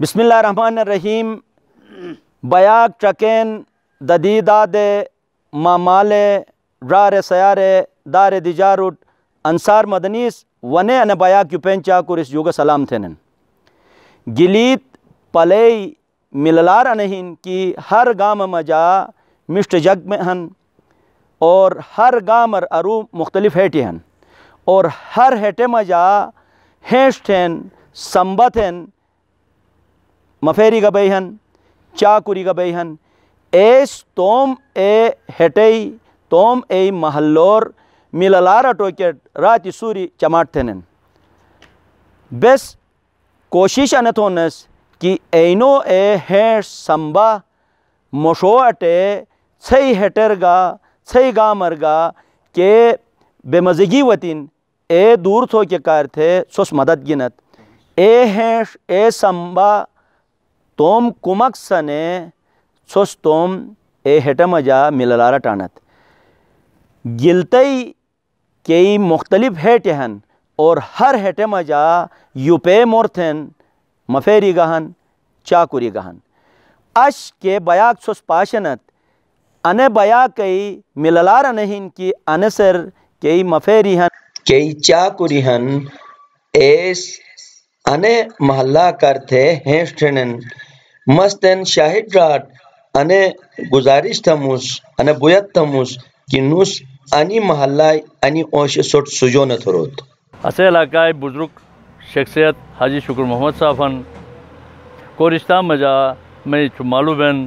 بسم اللہ الرحمن الرحیم. بیاک چکین ددیداد مامال رار سیار دار دیجاروٹ انصار مدنیس ونے ان بیاک یو پینچا کورس یوگا سلام تھینن. گلیت پلئی مللار انہین کی ہر گام مجا مشت جگ میں ہن اور ہر گامر ارو مختلف ہیٹی ہن اور ہر ہیٹے مجا ہیشٹ ہن سمبت ہن مفیری گبئی ہن چاکوری گبئی ہن ایس توم اے ہیٹئی توم اے محلور مللارا ٹوکیٹ راتی سوری چماٹ تھینن. بس کوشش انتونس کہ اینو اے ہیش سمبا مشو اٹے چھئی ہیٹر گا چھئی گامر گا کہ بے مزگی وطن اے دور تھو کے کار تھے سوس مدد گنت اے ہیش اے سمبا توم کمک سنے سوس توم اے ہیٹم جا مللارا ٹانت. گلتئی کئی مختلف ہیٹ ہن اور ہر ہیٹم جا یوپے مورتھن مفیری گہن چاکوری گہن اش کے بیاک سوس پاشنت انے بیاک کئی مللارا نہیں کی انسر کئی مفیری ہن کئی چاکوری ہن ایس انے محلہ کرتے ہیشٹنن مستن شاہد رات انے گزارش تھموس انے بویت تھموس کی نوس انی محلہ انی اوش سوٹ سجونت روت. اسے علاقہ بزرگ شخصیت حاجی شکر محمد صاحب ہن کورشتہ مجا میں چمالو بن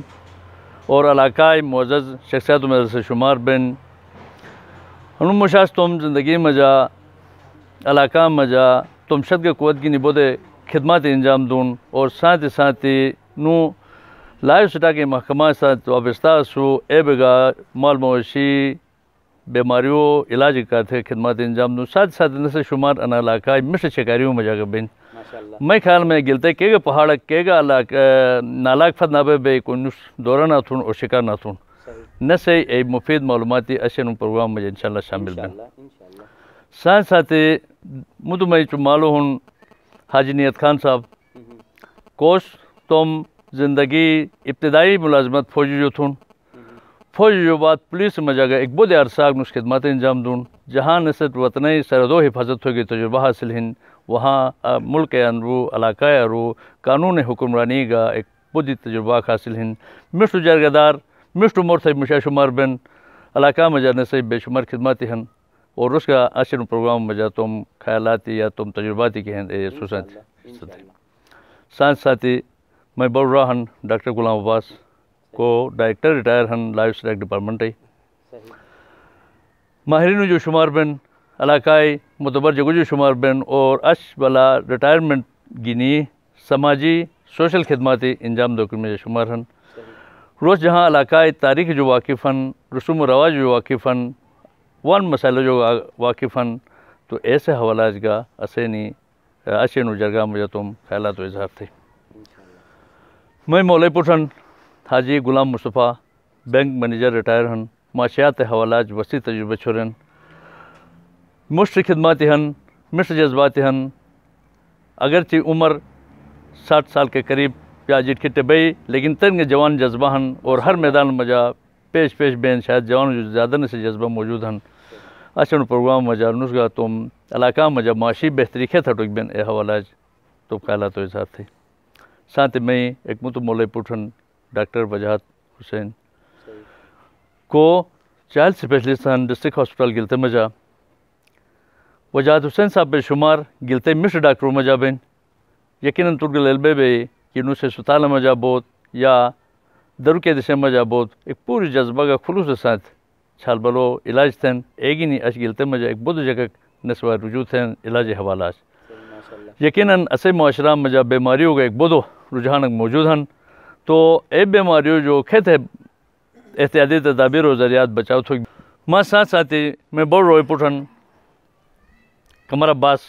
اور علاقہ معزز شخصیت میں سے شمار بن ہنو مشاس تم زندگی مجا علاقہ مجا تم شد کے قوت کی نبودے خدمات انجام دون اور ساتھ نو لائف سٹا کے محکمہ ساتھ وابستہ سو اے بگا مال مویشی بیماریوں علاج کرتے خدمات انجام دون ساتھ نسل شمار ان علاقہ مشت شکاریوں مجا کا بن میں خیال میں گلتے کہ گا پہاڑ کہ گا علاقہ نالاک فت نابے بے کنس دورہ نہ تھون اور شکار نہ تھون نسے اے مفید معلوماتی اشن پروگرام مجھے انشاءاللہ شامل بن. ساتھ مدو میں چمالو ہن حاجی نیت خان صاحب کوش تم زندگی ابتدائی ملازمت فوجی جو تھون فوجی جو بعد پولیس مجا گا ایک بود عرصہ نس خدمات انجام دون جہاں نسل وطنی سرحدوں حفاظت ہوگی تجربہ حاصل ہن وہاں ملک انرو علاقہ ارو قانون حکمرانی کا ایک بودی تجربہ حاصل ہن مشتو جرگدار مشتو مورتھے مشا شمار بن علاقہ مجا نسل بے شمار خدماتی ہن اور اس کا اشن پروگرام مجا تم خیالاتی یا تم تجرباتی کے ہیں ساتھی میں بڑھ رہا ہن ڈاکٹر غلام عباس کو ڈائریکٹر ریٹائر ہن لائف سٹائک ڈپارٹمنٹ ہے ماہرین جو شمار بن علاقائی متبر جگو جو شمار بن اور اش بلا ریٹائرمنٹ گینی سماجی سوشل خدماتی انجام دوکن میں شمار ہن روز جہاں علاقائی تاریخ جو واقف ہن رسوم و رواج جو واقف ہن وان مسائل جو واقف ہن تو ایسے حوالات کا اسینی اشین و جرگاہ مجھے تم خیالات و اظہار تھے. میں مولی پٹھن حاجی Ghulam Mustafa bank manager retire ہن معاشیات حوالات وسیع تجربہ چھوڑن مشت خدماتی ہن مشت جذباتی ہن اگرچہ عمر 60 سال کے قریب یا جٹ کے طبعی لیکن تنگ جوان جذبہ ہن اور ہر میدان مجا پیش بین شاید جوان جو زیادہ سے جذبہ موجود ہن اشن پروگرام مجا نسگا تم علاقہ مجا معاشی بہتری کے تھٹوک بین اے حوالات تو خیالات و اظہار تھے. ساتھ میں ایک متو مولی پٹھن ڈاکٹر وجاہت حسین کو چائلڈ اسپیشلسٹ ہن ڈسٹرکٹ ہاسپٹل گلتے مجا وجاہت حسین صاحب بے شمار گلتے مشر ڈاکٹر مجا بین یقیناً ترگل البے بے کہ نو سے ستالہ مجا بوت یا درو کے دشے مجا بوت ایک پوری جذبہ کا خلوص ساتھ چھال بلو علاج تھن ایک ہی نہیں اش گلتے مجا ایک بود جگہ نسوہ رجوع تھن علاج حوالات یقیناً اسے معاشرہ مجا بیماریوں کا ایک بودو رجحان موجود ہن تو اے بیماریوں جو کھیت ہے احتیاطی تدابیر و ذریعات بچاؤ تھو ماں ساتھی میں بڑھ روئے پٹھن قمر عباس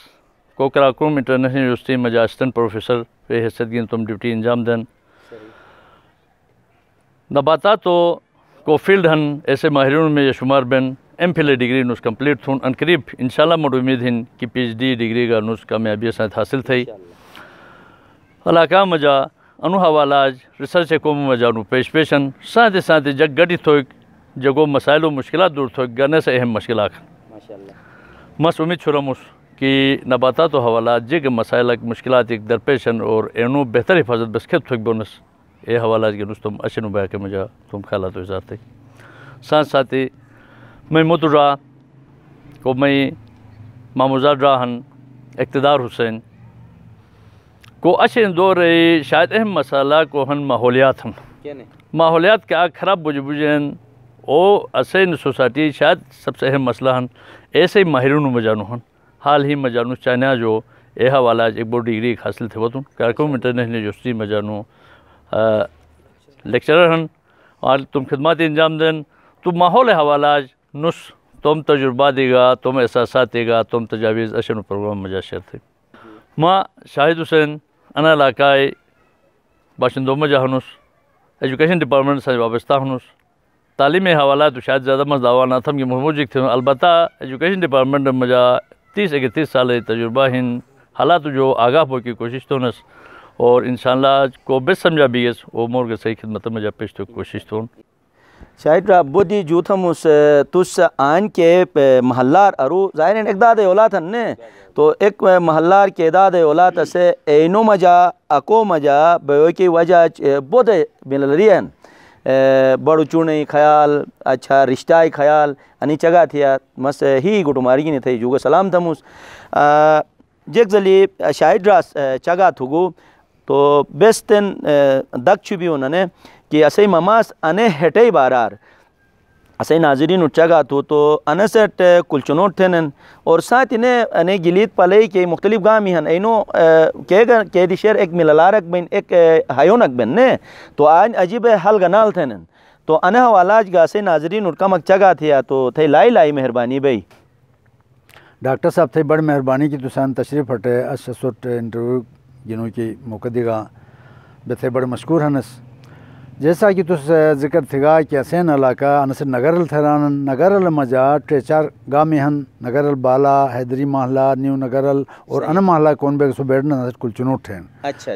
کو کراکوم انٹرنیشنل یونیورسٹی مجا اسسٹنٹ پروفیسر پہ حیثیت گین تم ڈیوٹی انجام دن نباتات کو فیلڈ ہن ایسے ماہرین میں یہ شمار بین ایم فل ڈگری نوس کمپلیٹ تھون ان قریب انشاءاللہ مڈ امید ہن کہ پی ایچ ڈی ڈگری کا نوس کامیابی ساتھ حاصل تھی علاقہ مجا انو حوالاج ریسرچ قوم مجانو پیش پیشن ساتھ جگ گڑی تھوک جگو مسائل و مشکلات دور تھوک گرنے سے اہم مشکلات مس امید چھرمس کہ نباتات و حوالات جگ مسائل مشکلات ایک درپیشن اور اینو بہتر حفاظت بس کھت تھوک بونس اے حوالات کے نس تم اشنو بیا کے مجا تم خیالات و ازارتے ساتھ میں متر را کو میں ماموزاد راہن اقتدار حسین کو اشن دور شاید اہم مسئلہ کو ہن ماحولیات ہن ماحولیات کے آگ خراب بجن او اسین سوسائٹی شاید سب سے اہم مسئلہ ہن ایسے ہی ماہرون مجانو ہن حال ہی مجانو چائنا جو اے حوالہ ایک بڑی ڈگری حاصل تھے وطن کارکوم انٹرنیشنل یونیورسٹی مجانو لیکچرر ہن اور تم خدمات انجام دیں تو ماحول حوالہ نس تم تجربہ دے گا تم احساسات دے گا تم تجاویز اشن پروگرام مجا شیئر تھے ماں شاہد حسین انا علاقۂ باشندوں مجا ہنس ایجوکیشن ڈپارٹمنٹ سے وابستہ ہنس تعلیمی حوالہ تو شاید زیادہ مز دعویٰ نہ تھا کہ موجود تھے البتہ ایجوکیشن ڈپارٹمنٹ مجا 30 سال تجربہ ہن حالات جو آگاہ ہو کی کوشش تو نس اور انشاءاللہ کو بس سمجھا بھی ہے وہ مور کے صحیح خدمت مجا پیش تو کوشش تو شاید را بودی جوتھمس تس آن کے محلار ارو ظاہر اقداد اولاد ہن نے تو ایک محلار کے اعداد اولاد سے اینو مجا اکو مجا بیو کی وجہ بود ملریان بڑو چونے خیال اچھا رشتہ خیال انی چگا تھیا مس ہی گٹو ماری نہیں تھے جو سلام تھمس جیک زلی شاید را چگا تھگو تو بیستن دک چھبی انہوں کہ اسے مماس انے ہٹے بارار اسے ناظرین اچھا تو انسٹ کلچنوٹ تھنن اور ساتھ انہیں گلیت پلے کے مختلف گامی ہن اینو کہ دشیر ایک ملالارک بین ایک ہائیونک بین نے تو آج عجیب حل گنال تھنن تو انہ حوالاج گا سے ناظرین اٹکمک چگا تھیا تو تھے لائی مہربانی بھئی ڈاکٹر صاحب تھے بڑی مہربانی کی تسان تشریف ہٹے اشسوٹ انٹرویو جنہوں کی موقع دیگا بے تھے بڑے مشکور ہنس جیسا کہ تس ذکر تھگا کہ اسین علاقہ انس نگرل تھران نگرل مجا 3-4 گامی ہن نگرل بالا حیدری محلہ نیو نگرل اور ان محلہ کون بے سو بیٹھنا کلچنوٹ تھے اچھا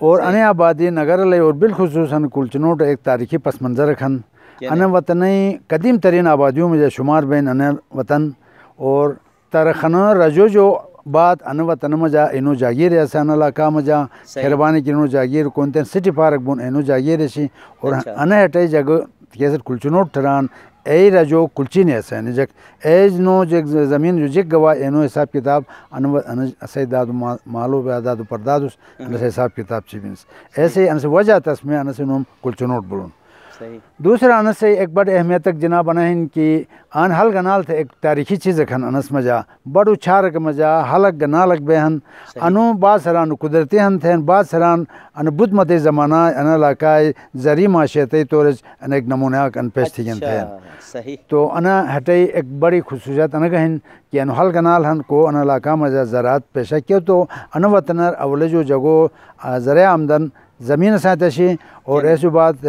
اور ان آبادی نگرل اور بالخصوص کلچنوٹ ایک تاریخی پس منظر رکھن ان وطنی قدیم ترین آبادیوں میں شمار بین ان وطن اور ترخن رجو جو بات ان وطن مجا اینو جاگیر ایسا ان علاقہ مجا خیربانی کی انو جاگیر کونتین سٹی پارک بون اینو جاگیر ایسی اور ان ہٹے جگہ کیسر کلچنوٹ تران ای رجو کلچین ایسا ہے جگ ایج نو جگ زمین جو جگ گوا اینو حساب کتاب ان اسے دادو مالو بے دادو پردادوس ان سے حساب کتاب چیبینس ایسے ان سے وجہ تسمیں ان سے نوم کلچنوٹ بلون دوسرا انس سے ایک بڑے اہمیت تک جناب انہیں کہ آن حل گنال تھے ایک تاریخی چیز کھن انس مجا بڑو چھارک مجا حلق گنالک بہن انو بعض سران قدرتی ہن تھے بعض سران ان بدھ مت زمانہ ان علاقہ زری معاشیتی طورج ان ایک نمونہ ان پیش تھی تھے تو انا ہٹے ایک بڑی خصوصیت ان کہن کہ ان حل گنال ہن کو ان علاقہ مجا زراعت پیشہ کیا تو ان وطنر اول جو جگو زرع آمدن زمین ساتشی اور ایسو بات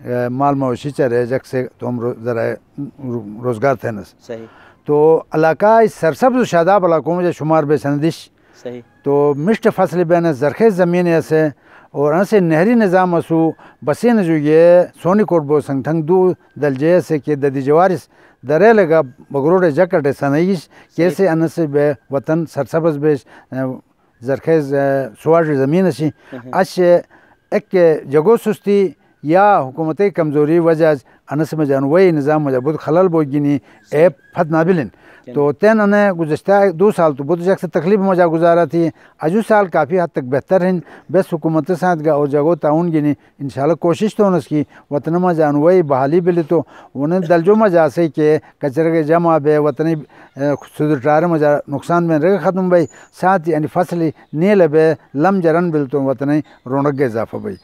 مال مویشی چرے جگ سے تم ذرائع روزگار تھے نس تو علاقہ سرسبز و شاداب علاقوں میں شمار بے سندش تو مشت فصل بین زرخیز زمین ایسے اور ان سے نہری نظام اسو بسین جو یہ سونی کوٹ بو سنگتھنگ دو دلجے سے کہ ددی جوارس درے لگا بگروڑ جکٹ سنائیش کیسے ان سے بے وطن سرسبز بے زرخیز سواج زمین اسی اچھ ایک جگو سستی یا حکومتی کمزوری وجہ انس میں جانوی نظام مجبود خلل بوگینی ایپ فت نابلن تو تین انہیں گزشتہ 2 سال تو بدھ جگ سے تکلیف مجا گزارا تھی اجو سال کافی حد تک بہتر ہیں بس حکومت ساتھ گا اور جگو تعاون گینی انشاءاللہ کوشش تو انس کی وطن میں جانوی بحالی بلی تو انہیں دلجو میں جا سے کہ کچرے کے جمع بے وطنی سدرٹار مجا نقصان میں رگے ختم بھائی ساتھ یعنی فصلی نیل بے لم جرن بل تو وطنی رونق کے اضافہ بھائی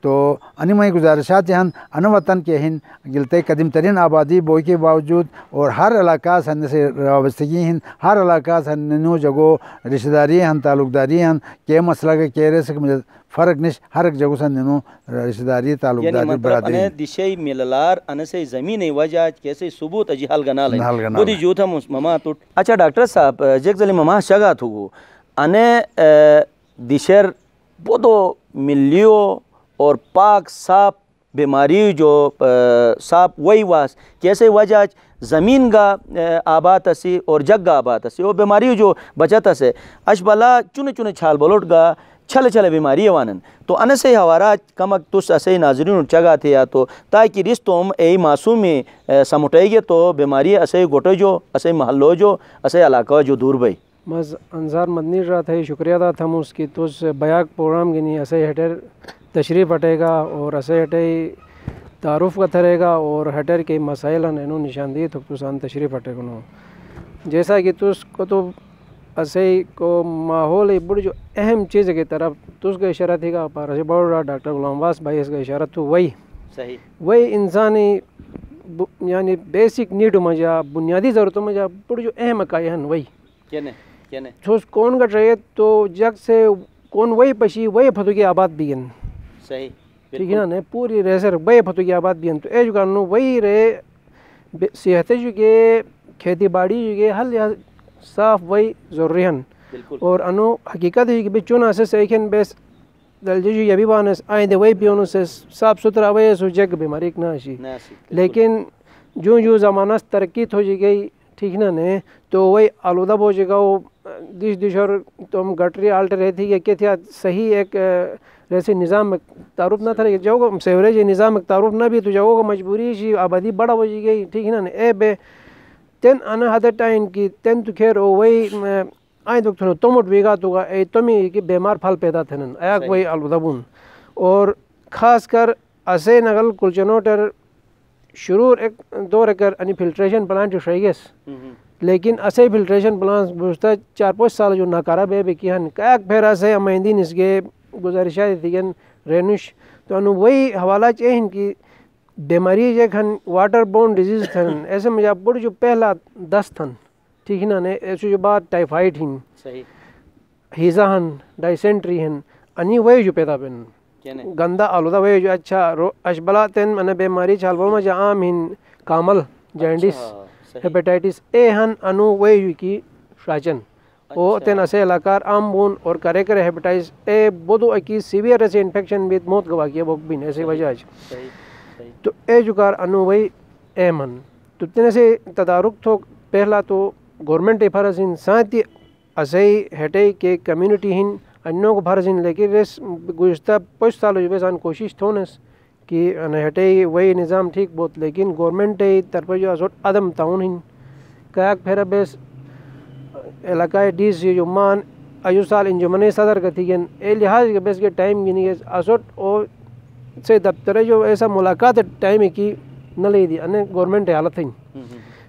تو انی میں گزارشات ہن ان وطن کے ہن گلتے قدیم ترین آبادی بوئی کے باوجود اور ہر علاقہ سن سے وابستگی ہن ہر علاقہ سن نو جگو رشتہ داری ہن تعلق داری ہن کہ مسئلہ کے کہرے سے مجھے فرق نش ہر ایک جگہ سن نو رشتہ داری تعلق داری برادری یعنی دشی مللار ان سے زمین وجہ کیسے ثبوت اجی حل گنا لیں بودی جو تھا مما تو اچھا ڈاکٹر صاحب جیک زلی مما شگا تھو انے دشر بودو ملیو اور پاک صاف بیماری جو صاف وہی واس کیسے وجہ زمین گا آباد اسی اور جگ گا آباد اسی وہ بیماری جو بچت سے اش بلا چنے چنے چھال بلوٹ گا چھلے چھلے بیماری وانن تو ان سے ہمارا کمک تس اسے ناظرین چگا تھے یا تو تاکہ رستوم ای معصومی سمٹے گے تو بیماری اسے گوٹو جو اسے محلو جو اسے علاقہ جو دور بھائی مز انصار مدنی رہا تھا شکریہ ادا تھا اس کی تو بیاق پروگرام گنی اسے ہٹر تشریف ہٹے گا اور اسے ہٹے تعارف کا تھرے گا اور ہٹر کے مسائل انہوں نشاندہی تو تسان تشریف ہٹے گنو جیسا کہ تس کو تو اسے کو ماحول بڑی جو اہم چیز کی طرف تس کا اشارہ تھی گا پر اسے بڑھ رہا ڈاکٹر غلام عباس بھائی اس کا اشارہ تو وہی صحیح وہی انسانی یعنی بیسک نیڈ مجا بنیادی ضرورتوں میں جا بڑی جو اہم اکائی ہیں وہی کینے چھوس کون گٹ رہے تو جگ سے کون وہی پشی وہی پھتو کی آباد بھی گن صحیح ٹھیک ہے نا پوری رہ سر وہی پھتو کی آباد بھی گن تو اے جو کرنو وہی رہے صحت جو کہ کھیتی باڑی جو کہ حل یا صاف وہی ضروری ہیں اور انو حقیقت ہے کہ بچوں سے سیکھیں بیس دلجی جو یبی بانس آئیں دے وہی پیونوں سے صاف ستھرا وہی سو جگ بیماری نہ آشی لیکن جو زمانہ ترقی ہو جی گئی ٹھیک نا نے تو وہی آلودہ ہو جائے گا وہ دش اور تم گٹری آلٹر رہتی ہے کہ تھیا صحیح ایک جیسے نظام تعارف نہ تھا جاؤ گا سیوریج نظام تعارف نہ بھی تو جاؤ گا مجبوری شی آبادی بڑا ہو جی گئی ٹھیک نا اے بے تین آنا حد ٹائم کی تین تو خیر وہی آئیں تو تھنو تومٹ ویگا تو گا اے تمی کہ بیمار پھل پیدا تھنن ایک وہی آلودہ بون اور خاص کر اسے نگل کلچنوٹر شروع ایک دور کر انی فلٹریشن پلانٹ شریگس لیکن اسے فلٹریشن پلانٹ بوجھتا 4-5 سال جو ناکارہ بے کیا ہیں ایک پھر اسے امائندی نسگے گزارشہ دیگن رینش تو انو وہی حوالہ چاہیں کہ بیماری جو کھن واٹر بون ڈیزیز تھن ایسے مجھے بڑی جو پہلا دست تھن ٹھیک نا نے ایسے جو بات ٹائیفائڈ ہن ہیزا ہن ڈائسینٹری ہن انی وہی جو پیدا بن گندہ آلودہ وہی جو اچھا اشبلا تین من بیماری چھال بول جا عام ہن کامل جینڈس ہیپیٹائٹس اے ہن انو وہی جو کی شاچن او تین اسے علاقار عام بون اور کرے کرے ہیپیٹائٹس اے بودو اکی سیویر ایسے انفیکشن بیت موت گوا کیا بک بین ایسے وجہ تو اے جو کار انو وہی اے من تو تین سے تدارک تھو پہلا تو گورنمنٹ فرض ہن ساتھ ہی اسے ہٹے کہ کمیونٹی ہن انوں کو فرض ہن لیکن ریس گزشتہ 5 سالوں جو بیسان کوشش تھونس کہ ہٹے وہی نظام ٹھیک بہت لیکن گورنمنٹ طرف جو اسوٹ عدم تعاون ہن کاک پھر بیس علاقہ ڈی سی جو مان ایو سال انجمن صدر کا تھی گن اے لحاظ کے بیس کے ٹائم گنی اسوٹ او سے دفتر جو ایسا ملاقات ٹائم کی نہ لے دی انہیں گورنمنٹ حالت ہیں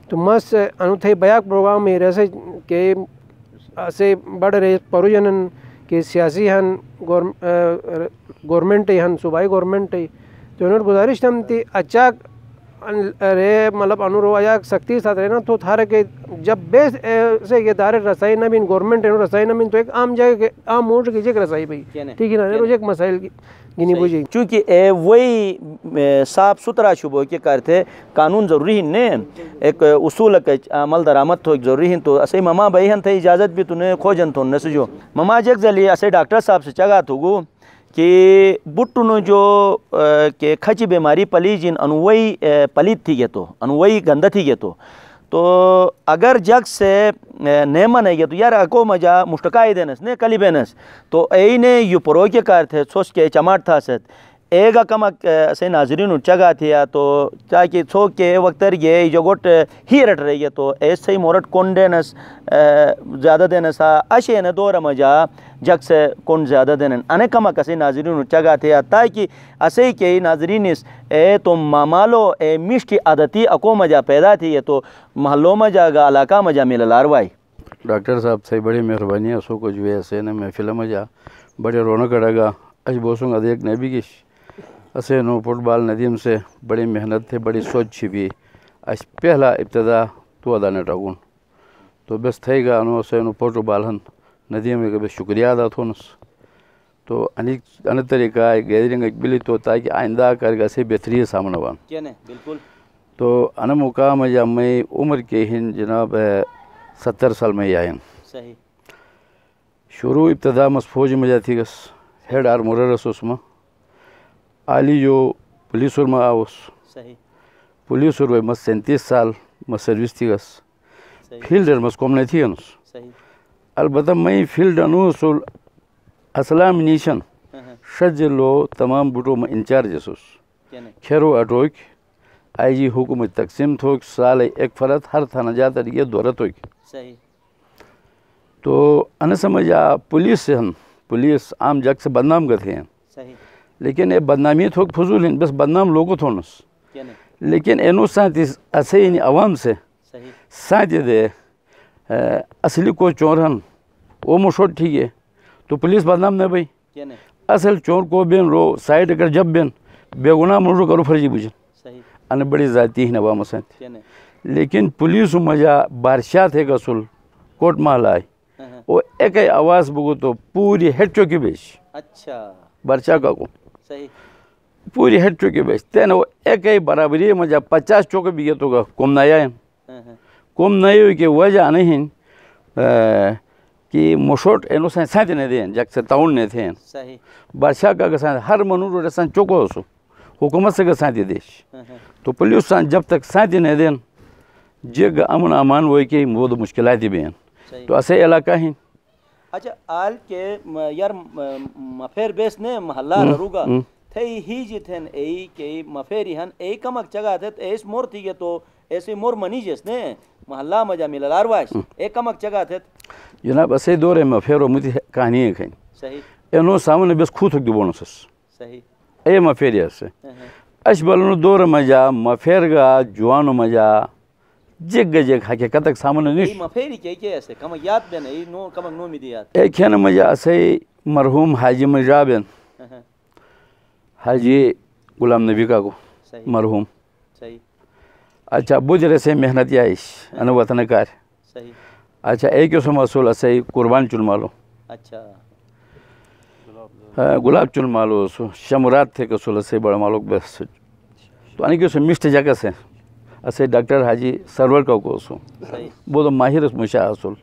تو مس انو تھے بیاق پروگرام میں رہے کہ اسے بڑھ رہے پروجنن کہ سیاسی ہن گورنمنٹ ہن صوبائی گورنمنٹ تو انہوں گزارش ہم تھی اچاک رہے مطلب انو آیا سختی ساتھ رہنا تو تھارے کہ جب بیس سے یہ دارے رسائی نہ بین گورنمنٹ انہوں رسائی نہ بین تو ایک عام جگہ کہ عام موٹر کی جگہ رسائی بھئی ٹھیک ہے نا روز ایک مسائل گنی بوجھیں چونکہ وہی صاف ستھرا شبہ کے کرتے قانون ضروری ہن نے ایک اصول عمل درآمد تو ایک ضروری ہن تو اسے مما بھائی ہن تھے اجازت بھی تو نے کھوجن تو نس جو مما جگ زلی اسے ڈاکٹر صاحب سے چگا تو گو کہ بٹنو جو کہ کھچی بیماری پلی جن انوئی پلیت تھی گے تو انوئی گندہ تھی گے تو اگر جگ سے نیمن ہے تو یار اکو مجا مشتقائی دینس نے کلی بینس تو ای نے یو پرو کے کار تھے سوچ کے چماٹ تھا ست ایگا کمک سے ناظرین چگا تھیا تو تاکہ سو کے وقت یہ جو گوٹ ہی رٹ رہی ہے تو ایسے ہی مورٹ کون دینس زیادہ دینسا اشے نے دور مجا جگ سے کون زیادہ دینن انے کمک اسے ناظرین چگا تھیا تاکہ اسے کہ ناظرین اے تو مامالو اے مشتی عادتی اکو مجا پیدا تھی ہے تو محلوں مجا گا علاقہ مجا میل لاروائی ڈاکٹر صاحب سے بڑی مہربانی ہے سو کو جو ہے نے محفل مجا بڑے رونق اڑے گا اش بوسوں گا دیکھ نبی کی اسے نو فٹ بال ندیم سے بڑی محنت تھے بڑی سوچ چھپی اش پہلا ابتدا تو ادا نٹاگون تو بس تھے گا انو اسے نو فٹ بال ہن ندیم کے بس شکریہ ادا تھونس تو ان طریقہ گیدرنگ بلی تو تاکہ آئندہ کر گا سے بہتری سامنے وان بالکل تو ان مقام یا میں عمر کے ہن جناب 70 سال میں آئین صحیح شروع ابتدا مس فوج میں جاتی گس ہیڈ آرمورر اسما عالی جو پولیس میں آوس پولیس مس 37 سال مس سروس تھی گس فیلڈ مس کم نہیں تھی انس البتہ میں فیلڈ انوسل اسلام نیشن شجلو تمام بٹو میں انچارج اس کھیرو اٹوک آئی جی حکومت تقسیم تھوک سال 1 فرد ہر تھانہ جاتا یہ دورت ہوک تو ان سمجھا پولیس سے ہم پولیس عام جگ سے بدنام کرتے ہیں لیکن یہ بدنامی تھوک فضول ہیں بس بدنام لوگوں تھونس لیکن اینو ساتھ اسے یعنی عوام سے ساتھ دے اصلی کو چورہن وہ مشہور ٹھیک ہے تو پولیس بدنام نہ بھائی اصل چور کو بین رو سائڈ اگر جب بین بے گناہ منو کرو فرضی بجن ان بڑی ذاتی ہیں عوام ساتھ لیکن پولیس مجا بادشاہ تھے گسل کوٹ مال آئے وہ ایک آواز بگو تو پوری ہیڈ چوکی بیچ بادشاہ کا کو پوری ہیڈ چوکی بیچ تین وہ ایک برابری مجا 50 چوکے بھی تو گا کم نہ آئے کم نہیں ہوئی کہ وجہ نہیں کہ مشوٹ اینو ساتھ نہیں دیں جگ سے تاؤن نہیں تھے بادشاہ کا ساتھ ہر منور رسان چوکو ہو حکومت سے ساتھ دیش تو پولیس سان جب تک ساتھ نہیں دیں جگ امن امان ہوئی کہ وہ مشکلات بھی ہیں تو ایسے علاقہ ہیں اچھا آل کے یار مفیر بیس نے محلہ روگا تھے ہی جی تھن ای کہ مفیری ہن ای کمک جگہ تھے ایس مور تھی گے تو ایسے مور منی جس نے محلہ مجا ملالار واش ای کمک جگہ تھے جناب ایسے دور ہے مفیرو مجھے کہانی ہے کہیں صحیح اینو سامنے بس خود ہک دی بونسس صحیح اے مفیری سے اش بلنو دور مجا مفیر گا جوانو مجا جگ جگ حقیقت تک سامنے نہیں مفیری کیا ایسے کم یاد بین ای نو کم نو می دیات ایک ہے نا مجا ایسے مرحوم حاجی مرزا بن حاجی غلام نبی کا کو مرحوم اچھا بجرے سے محنت یائش ان وطن کار اچھا ایک اسم اصول ایسے قربان چل مالو اچھا گلاب چل مالو شمرات تھے کسول ایسے بڑا مالو بس تو انہیں کہ اسے مشت جگہ سے ایسے ڈاکٹر حاجی سرور کا کو اسو وہ تو ماہر اس مشاہ اصول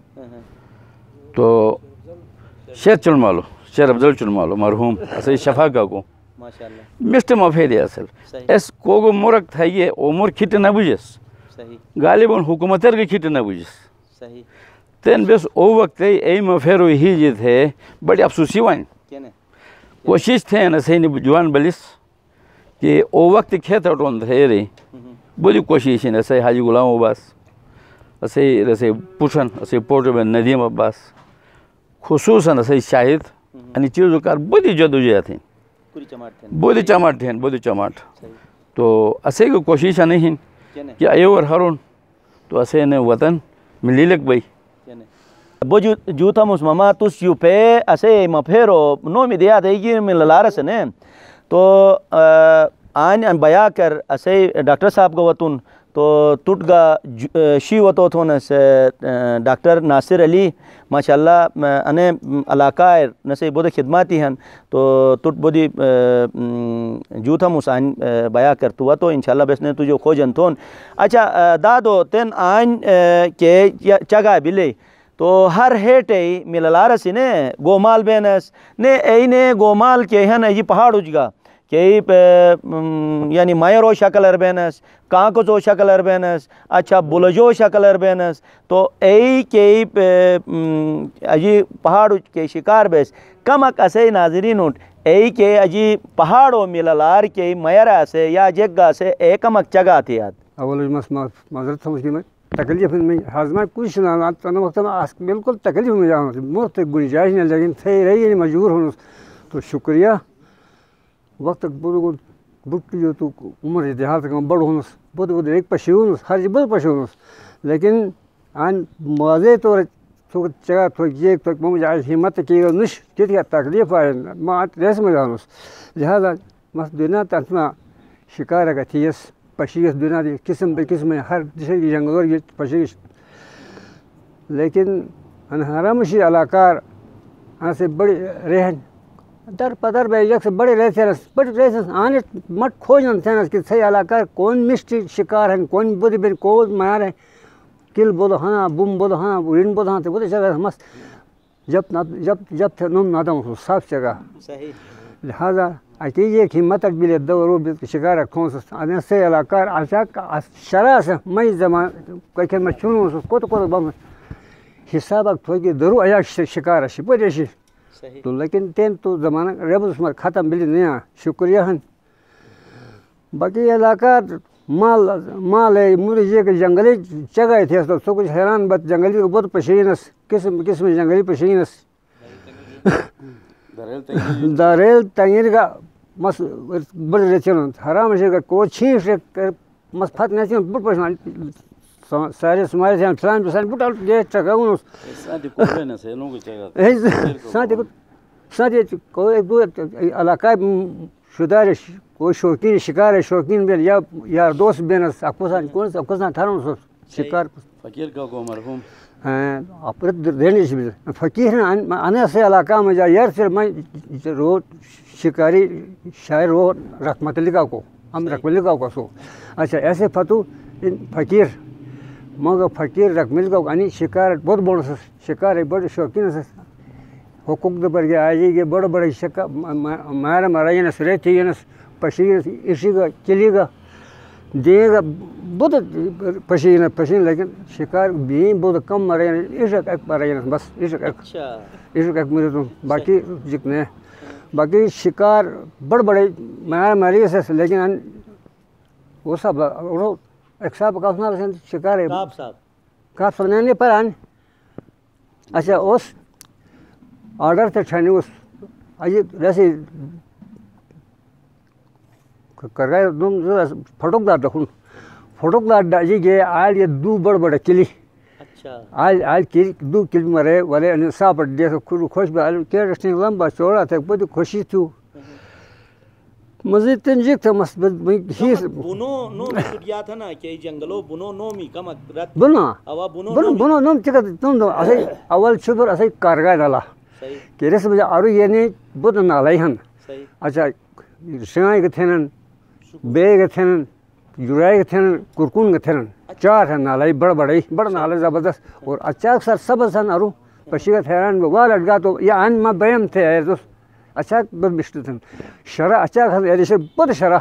تو شیر چل مالو شیر افضل چل مالو مرحوم ایسے شفا کا کو مشت مفیدی اصل اس کو مرک تھا یہ عمر کھٹ نہ بجس غالباً حکومتر کے کھٹ نہ بجس تین بس او وقت ای مفیرو ہی جی تھے بڑی افسوسی وائن کوشش تھے نا صحیح جوان بلس کہ او وقت کھیت اٹھون تھے رہی بڑی کوشش ہے ایسے حاجی غلام عباس ایسے پوچھن ایسے پورٹو میں ندیم عباس خصوصاً ایسے شاہد یعنی چیزوں کار بڑی جدوجہد تھیں بودی چماٹ تھیں بودی چماٹ تو ایسے کو کوشش نہیں کہ ایو اور ہرون تو ایسے نے وطن ملی لگ بھائی بو جو تھا مسمما تس یو پہ ایسے مفیرو نو می دیا دے گی من لارس نے تو آن بیا کر ایسے ڈاکٹر صاحب کو وطن تو ٹوٹ گا شی وطو تھونس ڈاکٹر ناصر علی ماشاءاللہ انے علاقہ نسے بودے خدماتی ہیں تو ٹوٹ بودی جو تھا مسان بیا کر تو تو انشاءاللہ بس نے تجھے کھوجن تھون اچھا دادو تین آن کے چگا بلے تو ہر ہیٹے ملالارسی نے گومال بینس نے اینے گومال کے ہیں نا یہ پہاڑ اجگا کہ یعنی مایرو شکلر بینس کانکوزو شکلر بینس اچھا بلجو شکلر بینس تو ای کے اجی پہاڑ کے شکار بیس کمک اسے ناظرین اٹھ ای کے اجی پہاڑوں ملالار کے میرا سے یا جگہ سے اے کمک چگا تھی یاد اول معذرت سمجھ میں تکلیف میں ہاضمہ کچھ نہ وقت میں بالکل تکلیف میں جاؤں مفت گنجائش نہیں لیکن صحیح رہی مجبور ہوں تو شکریہ وقت بٹ جو تو عمر دیہات کا بڑ ہونس بہت بہت ایک پشی ہونس ہر جی بہت پشی ہونس لیکن آن واضح طور جگہ تھوک جیک تھوک مجھے ہمت کی نش کیا تکلیف آئے ماں ریس میں جانس لہذا مس دنیا تنسما شکار کا تھیس پشیس دنیا دی قسم بے قسم ہر جسے کی جنگلور کی پشیش لیکن انہرمشی علاقار سے بڑی رہن در پدر بے یک سے بڑے رہتے آنے مٹ کھوجن تھے کہ صحیح علاقہ کون مشتی شکار ہیں کون بودی بین کون مار ہیں کل بولو ہاں بم بولو ہاں رین بولو ہاں تو بودی شکار مست جب تھے نم نادم ہو صاف جگہ لہذا اکیجے کی متک بلے دورو شکار کھون سے سے علاقہ اچاک شرح سے میں زمان کہ میں چنوں کو تو بم حساب تھوڑی درو ایا شکار شپریشی تو لیکن تین تو زمانہ ریبس میں ختم بلی نیا شکریہ ہن باقی علاقہ مال ہے مجھے کہ جنگلی جگہ تھے تو سو کچھ حیران بات جنگلی کو بہت پشینس قسم جنگلی پشینس داریل تنگیر کا مس بڑے رہتے ہیں حرام ہے کہ کوئی چھینس مس پھت نہیں ہیں بڑھ پشنا سارے سمارے تھے فلان پسان بڑھ یہ چکاؤں ساتھ کوئی دو علاقہ شدار کوئی شوقین شکار ہے شوقین بیل یا یار دوست بینس اکوسان کون سے اکوسان تھاروں سو شکار فقیر کا کو مرحوم ہاں اپرت رہنے سے فقیر آنے سے علاقہ میں جا یار پھر میں رو شکاری شاعر وہ رحمت لکھا کو ہم رحمت لکھا کو سو اچھا ایسے فتو فقیر مگر فقیر رحمت لکھا کو یعنی شکار بہت بڑا شکار ہے بڑے شوقین سے حقوق دے پر گیا آئے گے بڑے بڑے شکار مارا مرائی نس رہتی ہے نس پشین اسی کا چلی گا دے گا بہت پشین لیکن شکار بھی بہت کم مرے عشق ایک مرے بس عشق ایک مجھے تو باقی جتنے باقی شکار بڑے مارا ماری سے لیکن وہ سب ایک صاحب کا شکار ہے کاف صاحب نہیں پر آن اچھا اس آرڈر تھے چھانے اس آئیے ویسے کر گئے فٹوک دار دکھوں فٹوک دار ڈاجی گئے آل یہ دو بڑے کلی آل دو کلی مرے والے صاحب دے خوش بھی کیا رستے لمبا چوڑا تھا بہت خوشی تھو مزید تنجیک تھا بنو نوم سٹیا تھا نا کہ جنگلو بنو نومی کمک رات بنو نوم چکت تم دو اسے اول چھپر اسے کارگاہ ڈالا کہ رس بجا آرو یہ نہیں بہت نالائی ہن اچھا سنائی کے تھینن بے کے تھینن جرائی کے تھینن کرکون کے تھینن چار ہیں نالائی بڑا نالائی زبردست اور اچھا سر سب سن آرو پشی کا تھیران وال اٹگا تو یہ آن ما بیم تھے آئے دوست اچھا بہت بشت تھن شرح اچھا خاص ایسے بہت شرح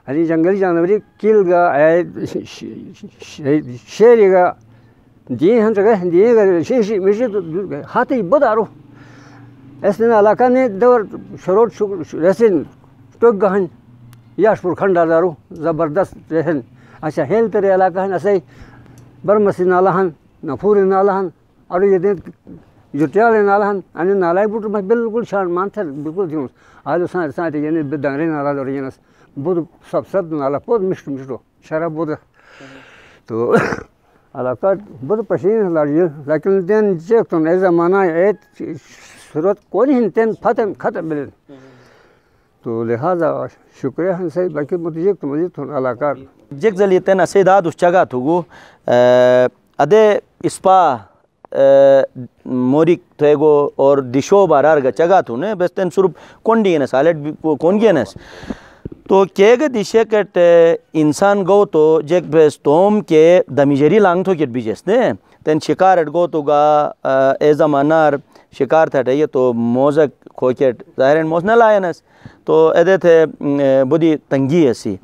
یعنی جنگلی جانوری کیل گا شیری گا دین ہن چکے دین گا شیشی مشی تو ہاتھی بہت آرو ایسے علاقہ نے دور شروط رسن ٹوک گہن یاش پور کھنڈا دارو زبردست رہن اچھا ہیل ترے علاقہ ہن ایسے برمسی نالا ہن نفور نالا ہن اور یہ دن جٹیال نالا ہن یعنی نالائی بوٹ میں بالکل شان مانتھر بالکل تھیوں آج ساتھ یعنی بدانری نالا دور یہ بہت سب نالا بہت مشتو شراب بہت تو علاقہ بہت پشین لڑی لیکن دن چیک تو ایسا مانا ایت صورت کوئی نہیں تین ختم ملے تو لہذا شکریہ ہن سے باقی مجھے تو مزید علاقہ جیک زلی تین اسے داد اس جگہ تھوگو ادے اسپا موری تھیگو اور دشو بارار گا جگہ تھو نے بس تین صرف کونڈی ہے سالٹ کون گیا نس تو کیگ دیشے کٹ انسان گو تو جیک بس توم کے دمیجری لانگ تھو کٹ بیجس نے تین شکار اٹ گو تو گا اے زمانار شکار تھا یہ تو موزک کھوکٹ ظاہر موز نہ لائنس تو ادے تھے بڑی تنگی ایسی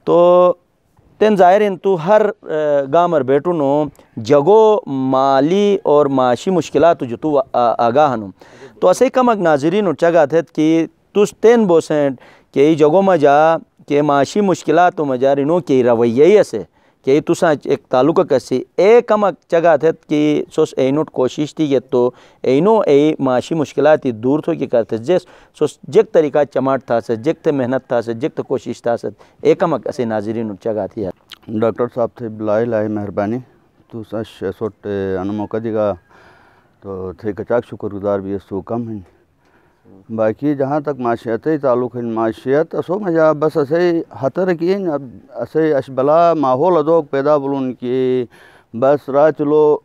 تو تین ظاہر تو ہر گامر بیٹو نو جگو مالی اور معاشی مشکلات جو تو آگاہ نو تو اسے کمک ناظرین چگا تھے کہ تس تین بوسینٹ کہ یہ جگو میں جا کہ معاشی مشکلات مجا رنو کہ رویہ سے کہ تسا ایک تعلق کسی اے کمک جگہ تھے کہ سوس اینوٹ کوشش تھی یہ تو اینو اے معاشی مشکلات دور تھو کہ کرتے جس سوس جک طریقہ چماٹ تھا سے جک تے محنت تھا سے جک تے کوشش تھا سے اے کمک اسے ناظرین جگہ تھی ہے ڈاکٹر صاحب تھے بلائی مہربانی تو سش سوٹ ان موقع دیگا تو تھے کچاک شکر گزار بھی اس تو کم ہیں باقی جہاں تک معاشیتی تعلق ہے معاشیت اسو مجا بس اسے حتر کی اسے اشبلا ماحول ادوک پیدا بلون کی بس راہ چلو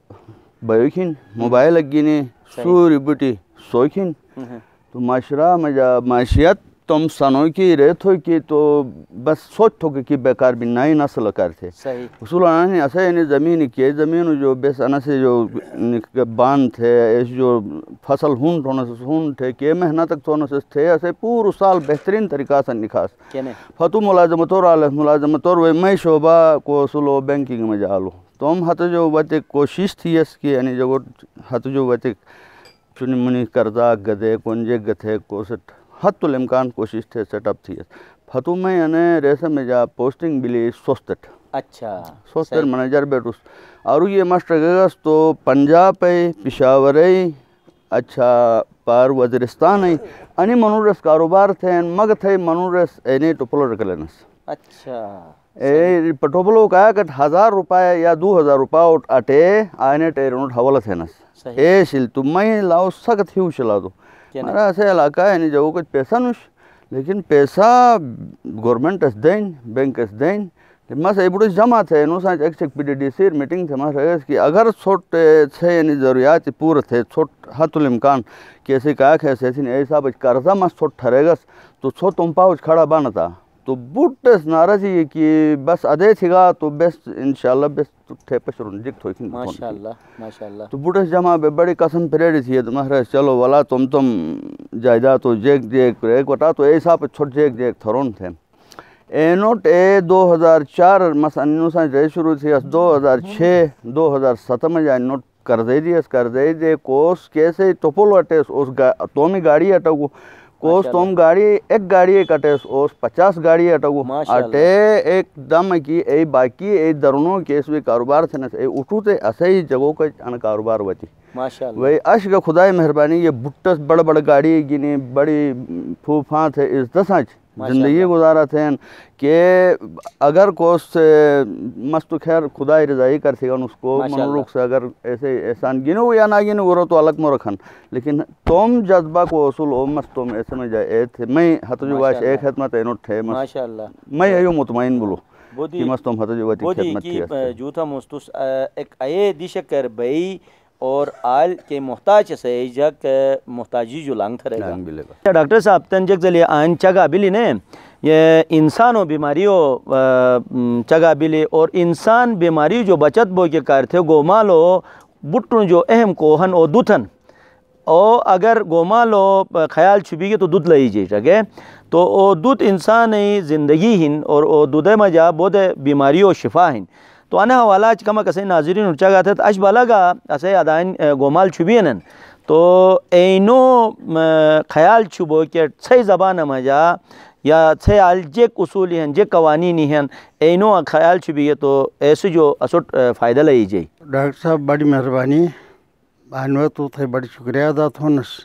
بیوکھین موبائل اگینے سوری بٹی سوکھین تو معاشرہ مجا معاشیت تم سنو کی ریت ہو کی تو بس سوچ تھو کہ بیکار بھی نئی نسل کرتے اصول آنے ایسا یعنی زمین کی زمین جو بیس انا سے جو باندھ تھے ایس جو فصل ہون ٹھونا سے ہون تھے کہ محنت تک ٹھونا سے تھے ایسے پورو سال بہترین طریقہ سے نکھاس فتو ملازمتور آلے ملازمتور وی میں شعبہ کو اصولو بینکنگ میں جالو تم ہاتھ جو وقت کوشش تھی اس کی یعنی جو ہاتھ جو وقت چنی منی قرضہ گدے کنجے گتھے کوسٹ حت الامکان کوشش تھے سیٹ اپ تھی فتو میں یعنی ریسے میں جا پوسٹنگ بلی سوستٹ اچھا سوستر منیجر بیٹوس اور یہ ماسٹر گگس تو پنجاب پہ پشاور اچھا پار وزیرستان انی منورس کاروبار تھے مگ تھے منورس اینی تو پولیٹیکلنس اچھا پٹوبلو کا کہ 1000 روپے یا 2000 روپے اٹے آنے ٹیرنوٹ حوالہ تھے نس اے شل تو میں لاؤ سخت ہی شلا دو ہمارا ایسے علاقہ ہے یعنی جو کچھ پیسہ نوش لیکن پیسہ گورنمنٹ اس دین بینک اس دین مس ای بڑے جمع تھے نو سانچ ایک P D D C meeting تھے مس کہ اگر چھوٹ تھے یعنی ضروریات پورے تھے چھوٹ حت الامکان کیسے کہا کہ ایسے ایسا بچ قرضہ مس چھوٹ ٹھہرے گا تو چھو تم پاؤچ کھڑا بنا تھا تو بوٹس ناراضی ہے کہ بس ادے تھی گا تو بیسٹ انشاءاللہ بیسٹ تھے پشرون جک ہوئی ماشاءاللہ تو بوٹس جمع بے بڑی قسم پریڈی تھی تمہارے چلو والا تم جائیداد تو جیک ایک وٹا تو ایسا پہ چھوٹ جیک تھرون تھے اے نوٹ اے 2004 مثلا نوسان رہے شروع تھی 2006 2007 میں جائے نوٹ کرزے دے کوس کیسے ٹوپول اٹیس اس تومی گاڑی اٹھو کوس توم گاڑی ایک گاڑی کٹیس اس 50 گاڑی اٹھو اٹے ایک دم کی اے باقی اے درنوں کیس بھی کاروبار تھے اے اٹھو تے ایسے ہی جگہوں کا ان کاروبار ہوتی وہی عشق خدای مہربانی یہ بٹس بڑا گاڑی گنی بڑی پھوپھاں تھے اس دسانچ زندگی گزارا تھے کہ اگر کوس مست خیر خدای رضائی کر سکا اس کو منورک سے اگر ایسے احسان گنو یا نہ گنو گرو تو الگ مو رکھن لیکن تم جذبہ کو اصول او مست تم ایسے میں جائے تھے میں حت جو واش ایک خدمت اینوٹ تھے میں ایو مطمئن بولو کہ مست تم حت جو واتی خدمت تھی جوتا مستوس ایک اے دیش کر بئی اور آل کے محتاج سے جگ محتاجی جو لانگ تھا رہے گا ڈاکٹر صاحب تنجک زلی آئین چگا بلی نے یہ انسانوں بیماریوں چگا بلی اور انسان بیماری جو بچت بو کے کار تھے گومالو بٹن جو اہم کوہن او دوتھن او اگر گومالو خیال چھبی گے تو دودھ لئی جی جگہ تو او دودھ انسان زندگی ہن اور او دودھ مجا بود بیماریوں شفا ہن تو انا حوالہ کما کسے ناظرین اچھا گا تھا اش بالا گا اسے ادائن گومال چھبینن تو اینو خیال چھبو کہ چھے زبان مجا یا چھے الجیک اصولی ہیں جے قوانینی ہیں اینو خیال چھبیے تو ایسے جو اسٹ فائدہ لئی جائی ڈاکٹر صاحب بڑی مہربانی آنوہ تو تھے بڑی شکریہ ادا تھونس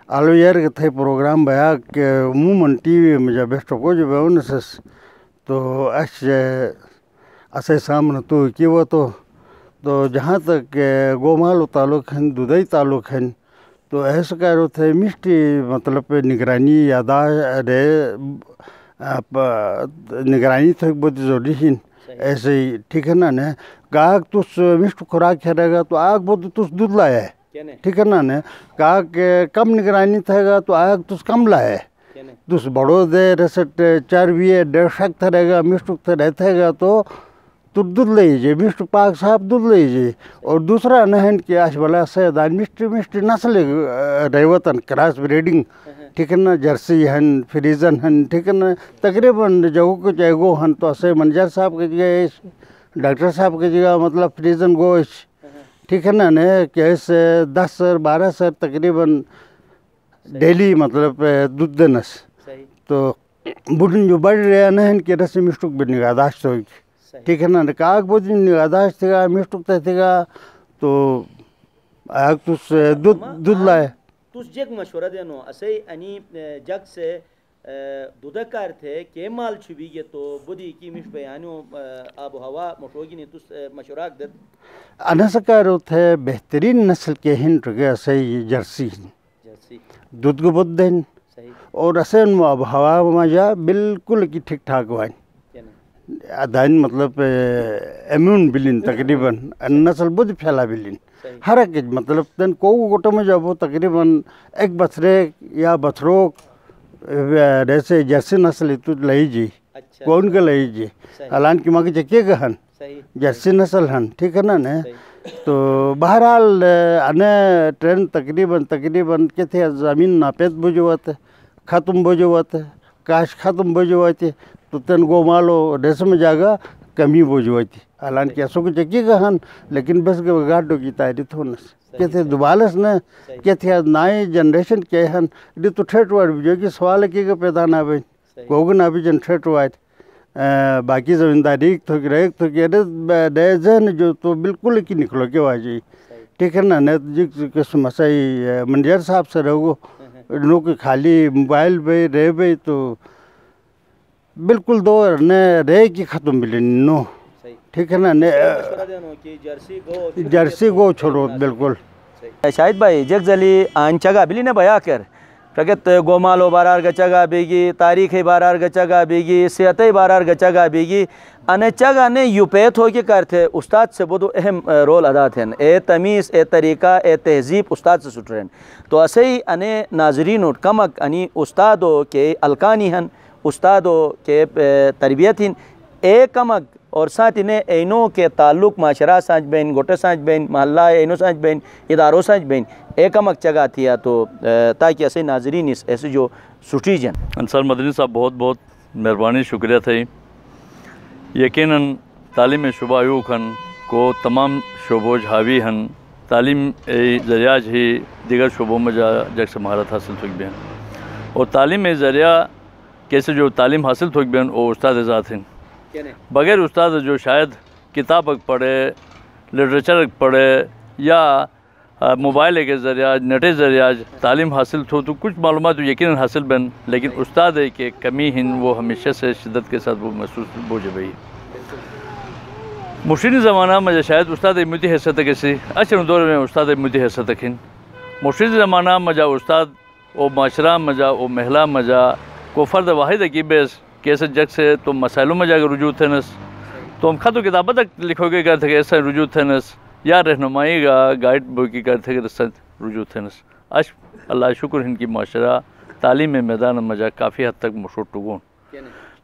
آلو یار کہ تھے پروگرام بیا کہ عموماً ٹی وی مجھے بیسٹو کو جو بیونسس تو اسے سامنے تو کی وہ تو جہاں تک گومالو تعلق ہیں دودھائی تعلق ہیں تو ایسا کہہ رہے تھے مشتی مطلب نگرانی یاداش نگرانی تھے بہت ضروری ہیں ایسے ہی ٹھیک ہے نا کاغ تس مشت خوراک کھیلے گا تو آگ بہت تس دودھ لایا ہے ٹھیک ہے نا کاغ کم نگرانی تھے گا تو آگ تس کم لایا ہے تس بڑو دے رسٹ چربی ڈیڑھ شک تھے گا مشت رہتے گا تو دودھ لیجیے مشت پاک صاحب دودھ لیجیے اور دوسرا نہن کہ آش بلا سیدان مشت نسل ریوتن کراس بریڈنگ ٹھیک ہے نا جرسی ہن فریزن ہن ٹھیک ہے نا تقریباً جگہوں کو چاہے گو ہن تو اسے منجر صاحب کے جگہ ڈاکٹر صاحب کی جگہ مطلب فریزن گوش ٹھیک ہے نا کہ ایسے 10 سر 12 سر تقریباً ڈیلی مطلب دودھ دنس تو بڑھن جو بڑھ رہے ہیں کہ رسی مشتک بھی نگاداشت ہوگی ٹھیک ہے نا کاغ بہت نگاداشت تھے گا مشتک تھے گا تو آگ تس دودھ لائے تس جگ مشورہ دینو اسے انی جگ سے دودھ کار تھے کہ مال چھبی گے تو بدی کی مش بیانو آب و ہوا مٹوگی نہیں تس مشورہ دے انا سکارو تھے بہترین نسل کے ہن رگے اسے جرسی دودھ کو بود دین اور اسے آب و ہوا مجا بالکل کی ٹھیک ٹھاک ہوئیں ادائن مطلب امیون بلین تقریباً نسل بہت پھیلا بلین ہر ایک مطلب تن کو گوٹو میں جب وہ تقریباً ایک بچرے یا بچروک جیسے جرسی نسل تو لئی جی کون کا لئی جی الان کی ماں کے چکے گا ہن جرسی نسل ہن ٹھیک ہے نا تو بہرحال انے ٹرین تقریباً کے تھے زمین ناپیت بجوات ختم بجوات کاش ختم بجواتی تو تن گو مالو ریسم جاگا کمی بجواتی الان کی ایسو کو چکے گا ہن لیکن بس کے گاڑوں کی تاریخ ہونس کہ تھے دوبالس نے کہ تھے نئے جنریشن کے ہن یہ تو ٹھیٹ وار جو کہ سوال کی پیدا نہ بن کوگن ابھی جن ٹھیٹ وار باقی زمینداری ریک تو نئے ذہن جو تو بالکل کی نکلو کے واجی ٹھیک ہے نا قسم مسائی منجر صاحب سے رہو نو کہ خالی موبائل پہ رہ بھائی تو بالکل دور نے رہ کی ختم ملی نو ٹھیک ہے نا جرسی گو چھوڑو بالکل شاہد بھائی جگ زلی آن چگا بلی نے بیا کر فقط گومالو بارار گچگا بیگی تاریخی بارار گچگا بیگی سیاتی بارار گچگا بیگی انے چگا نے یوپیت ہو کے کرتے استاد سے بہت اہم رول ادا تھے اے تمیز اے طریقہ اے تہذیب استاد سے سٹرین تو اسے ہی انے ناظرین اٹھ کمک انی استادوں کے الکانی ہن استادوں کے تربیت ہن اے کمک اور ساتھ انہیں اینوں کے تعلق معاشرہ سانچ بین گوٹے سانچ بین محلہ اینوں سانچ بین اداروں سانچ بین ایک امک جگہ تھیا تو تاکہ ایسے ناظرین اس ایسے جو سٹی جن انصار مدنی صاحب بہت بہت مہربانی شکریہ تھا یقیناً تعلیم شعبہ ایو کھن کو تمام شعبوں حاوی ہن تعلیم ذریعہ ہی دیگر شعبوں میں جگ سے مہارت حاصل تھوک بین اور تعلیم ذریعہ کیسے جو تعلیم حاصل تھوک بین وہ استاد ذات ہیں بغیر استاد جو شاید کتاب پڑھے لٹریچر پڑھے یا موبائل کے ذریعہ نیٹ ذریعہ تعلیم حاصل تھو تو کچھ معلومات یقیناً حاصل بن لیکن استاد کے کمی ہن وہ ہمیشہ سے شدت کے ساتھ وہ محسوس بوجھ بھئی مشرقی زمانہ میں شاید استاد امتی حیثیت کسی اچھے دور میں استاد امتی حیثیت کھن مشرقی زمانہ میں جا استاد او معاشرہ میں جا او محلہ میں جا کو فرد واحد کی بیس کیسے جگ سے تم مسائلوں میں جا کر رجوع تھنس تو ہم خط و کتابہ تک لکھو گے کرتے کہ ایسا رجوع تھنس یا رہنمائی گا گائیڈ بک کی کرتے کہ ایسا رجوع تھنس اللہ شکر ان کی معاشرہ تعلیم میدان میں جا کافی حد تک مشروط ٹگون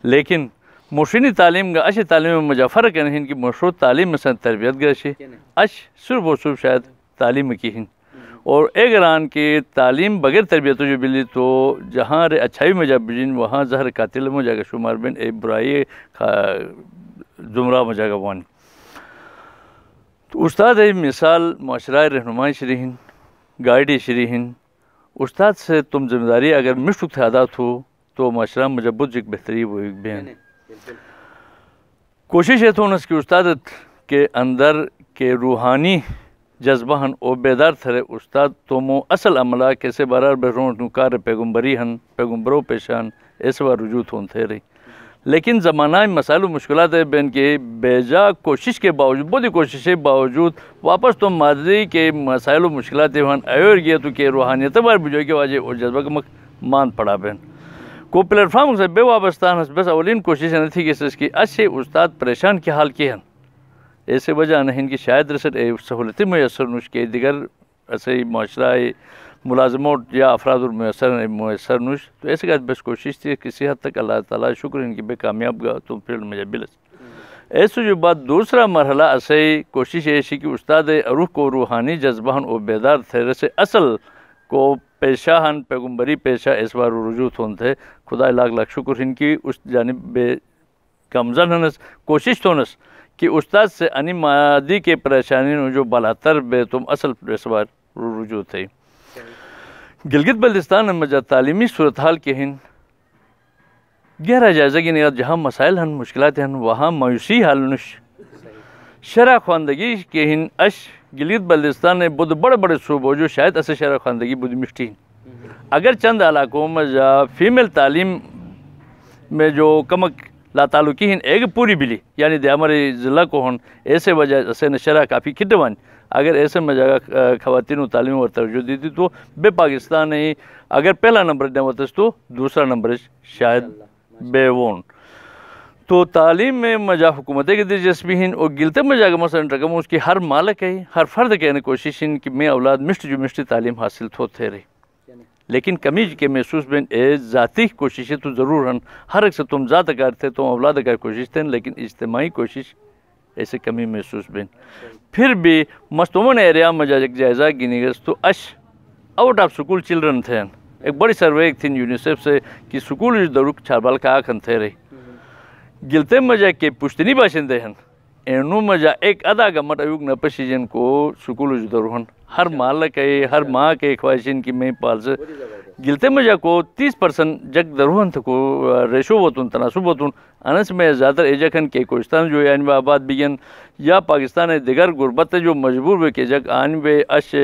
لیکن مشرقی تعلیم کا اچھی تعلیم میں جا فرق ہے ان کی مشروط تعلیم میں سن تربیت گشی صرف و صرف شاید تعلیم کی ہن اور اگران کی تعلیم بغیر تربیت جو بلی تو جہاں رے اچھائی میں جا بجن وہاں زہر قاتل میں جا کر شمار بین اے برائی زمرہ میں جا کر وانی تو استاد مثال معاشرہ رہنمائی شریحن گائیڈی شریحن استاد سے تم ذمہ داری اگر مشتق تھے ادا ہو تو معاشرہ میں جب بدھ ایک بہتری وہ ایک بین کوشش ہے تو انس کی استاد کے اندر کے روحانی جذبہ ہن او بیدار تھرے استاد تو مو اصل عملہ کیسے بارار بہرون نکار پیغمبری ہن پیغمبروں پیشان ایسے بار رجوع ہون تھے رہی لیکن زمانہ مسائل و مشکلات ہے بین کے بیجا کوشش کے باوجود بہت کوششیں باوجود واپس تو ماضی کے مسائل و مشکلات ہن ایور گیا تو کہ روحانیت بار بجوئی کے واجہ اور جذبہ کا مان پڑا بین کو پلیٹ فارم سے بے وابستہ ہن بس اولین کوشش نہیں تھی کہ اس کی اچھے استاد پریشان کے حال کی ہن ایسے وجہ نہیں کہ شاید رسد سہولتی میسر نوش کے دیگر ایسے معاشرہ ملازموں یا افراد میسر نوش تو ایسے کا بس کوشش تھی کسی حد تک اللہ تعالیٰ شکر ان کی بے کامیاب گا تو پھر مجھے بلس ایسے جو بات دوسرا مرحلہ ایسے کوشش ایسی کہ استاد روح کو روحانی جذبہ ہن او بیدار تھے رسے اصل کو پیشہ ہن پیغمبری پیشہ اس بار رجوع ہون تھے خدا لاکھ لاکھ شکر ان کی اس جانب بے کمزن ہنس کوشش تھونس کہ استاد سے انی مادی کے پریشانی جو بالاتر بے تم اصل اس بار رجوع تھے گلگت بلتستان میں جا تعلیمی صورتحال کے ہن گہرا جائزہ کی نگاہ جہاں مسائل ہن مشکلات ہن وہاں مایوسی حال نش شرح خواندگی کے ہن گلگت بلتستان نے بدھ بڑے بڑے صوبوں جو شاید اسے شرح خواندگی بدھ مشتی ہیں اگر چند علاقوں میں جا فیمیل تعلیم میں جو کمک لا تعلقی ہن ایک پوری بلی یعنی دے ہمارے ضلع کو ہن ایسے وجہ سے نشرہ کافی کھٹوان اگر ایسے میں جگہ خواتین و تعلیم اور توجہ دی تھی تو بے پاکستان نہیں اگر پہلا نمبر دیوتس تو دوسرا نمبر شاید بے وون تو تعلیم میں مجا حکومت کی دلچسپی ہن اور گلتے میں جا مثلا رقم اس کی ہر مالک ہے ہر فرد کہنے کوشش ہن کہ میں اولاد مشت جو مشتی تعلیم حاصل تو تھے رہی لیکن کمی کے محسوس بین اے ذاتی کوششیں تو ضرور ہیں، ہر ایک سے تم ذات کرتے تم اولاد کر کوشش تھے، لیکن اجتماعی کوشش ایسے کمی محسوس بین پھر بھی مستومن ایریا میں ایک جائزہ گنی گز تو آؤٹ آف سکول چلڈرن تھے، ایک بڑی سروے ایک تھی یونیسیف سے کہ سکول دروک چھاربال کا آکھن تھے رہی گلتے مجا کے پشتنی باشندے ہیں اینو مجا ایک ادا گمٹ ایوگ نپشی جن کو سکول دروہن ہر مال کے ہر ماہ کے خواہشین کی میں پالز گلتے مجا کو 30% جگ دروہن تھا کو ریشو ہوتون تناسب ہوتون انس میں زیادہ ایجاکن کے کوستان جو یعنی آباد بیگن یا پاکستان دیگر غربت جو مجبور ہوئے کہ جگ آن بے اش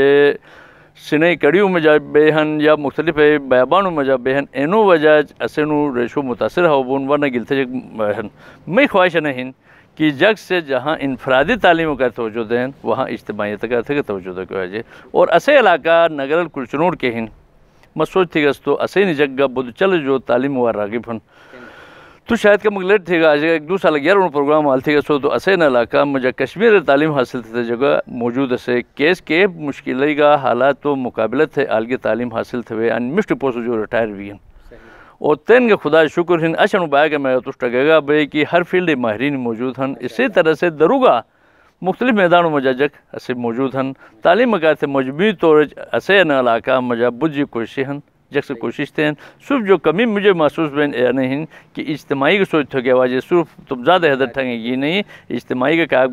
سنئی کڑیوں میں جا بہن یا مختلف بیابانوں میں جا بہن اینو وجہ اسینو ریشو متاثر ہو بون ورنہ گلتے جگ بہن میں خواہش نہیں کہ جگ سے جہاں انفرادی تعلیموں کا توجہ دیں وہاں اجتماعیت کا توجہ کی وجہ اور اسے علاقہ نگرل کلچنوٹ کے ہن میں سوچتی گس تو اسے نہیں جگہ بدھ چل جو تعلیم و راغب ہن تو شاید کہ مغلیٹ تھے گا ایک 2 سال 11 پروگرام آل تھے گا سو تو اسے علاقہ مجھے کشمیر تعلیم حاصل تھے جگہ موجود اسے کیس کے مشکلی کا حالات تو مقابلت ہے آلگی تعلیم حاصل تھے ان مشت پوسو جو ریٹائر بھی ہیں اور تین کے خدا شکر ہن اشن بایا کہ میں تو گا بھائی کہ ہر فیلڈ ماہرین موجود ہیں اسی طرح سے دروگا مختلف میدانوں میں جگ اسے موجود ہیں تعلیم کا تھے مجموعی طور اسے علاقہ مجھے بجی کوششیں ہیں جگ سے کوشش تھے صرف جو کمی مجھے محسوس بین اے نہیں کہ اجتماعی کی سوچ تھو کہ واجہ صرف تم زیادہ حدر تھنگے یہ نہیں اجتماعی کا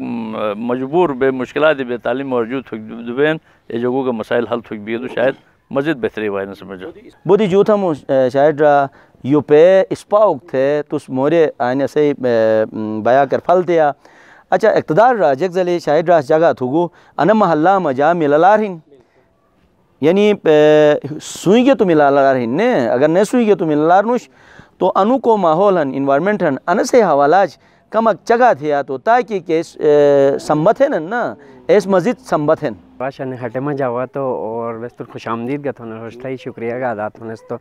مجبور بے مشکلات بے تعلیم موجود تھو بین یہ جگہوں کا مسائل حل تھو بھی تو شاید مزید بہتری وائن سمجھو بودی جو تھا شاید یو پہ اسپاؤک تھے تو مورے آئین سے بیاں کر پھل دیا اچھا اقتدار را جگ زلی شاید را جگہ تھوگو انا محلہ مجا ملالار ہن یعنی سوئی گے تو ملالار ہن نے اگر نہیں سوئی گے تو ملالار نوش تو انو کو ماحول ہن انوائرمنٹ ہن ان سے حوالاج کمک جگہ تھیا تو تاکہ کہ سمبت ہے نا اس مزید سمبت ہے باشا نے ہٹے میں جاوا تو اور ویسے خوش آمدید کا تھونا روشتا ہی شکریہ کا ادا تھونا تو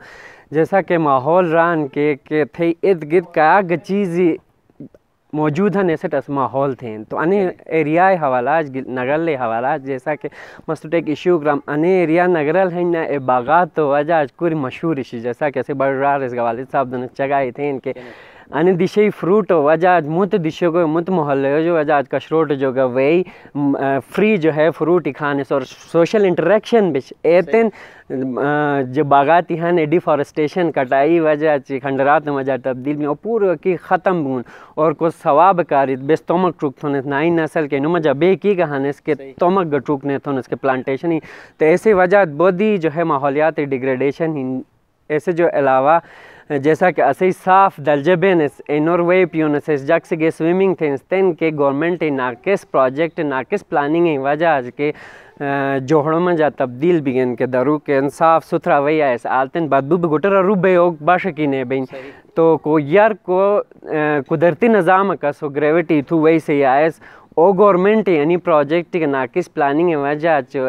جیسا کہ ماحول ران کے تھے ارد گرد کا چیزی موجود ہیں ایسے ٹس ماحول تھے تو انے ایریا حوالات نگرل حوالات جیسا کہ مستو ایک ایشو گرام انے ایریا نگرل ہیں نا باغات تو وجہ کوئی مشہور ایشی جیسا کہ ایسے بڑھ رہا رس والد صاحب دونوں جگہ تھے ان کے انے دشی فروٹ وجہ مت دشو کو مت محلے جو وجہ کشروٹ جو گا وہی فری جو ہے فروٹ کھانے سے اور سوشل انٹریکشن بچ ایتن جو باغاتی ہیں ڈیفارسٹیشن کٹائی وجہ کھنڈرات وجہ تبدیل میں اور پورا کی ختم بون اور کو ثواب کاری بیس تومک ٹروک تھونے نئی نسل کے نمجہ بے کی کہانے اس کے تومک گٹروک نے تھونے اس کے پلانٹیشن ہی تو ایسے وجہ بودی جو ہے ماحولیات ڈیگریڈیشن ہی ایسے جو علاوہ جیسا کہ اسے صاف دلجبینس اینور وے پیونس جگ سے گے سویمنگ تھے تین کے گورنمنٹ ناقص پروجیکٹ ناقص پلاننگ وجہ آج کے جوہڑوں میں جا تبدیل بگن کے درو کے صاف ستھرا وہی آئے آلتن بدبو گٹر روبے اوگ باشکی نے بین تو کو یار کو قدرتی نظام کا سو گریویٹی تھو وہی سے آئے او گورنمنٹ یعنی پروجیکٹ کے ناقص پلاننگ وجہ جو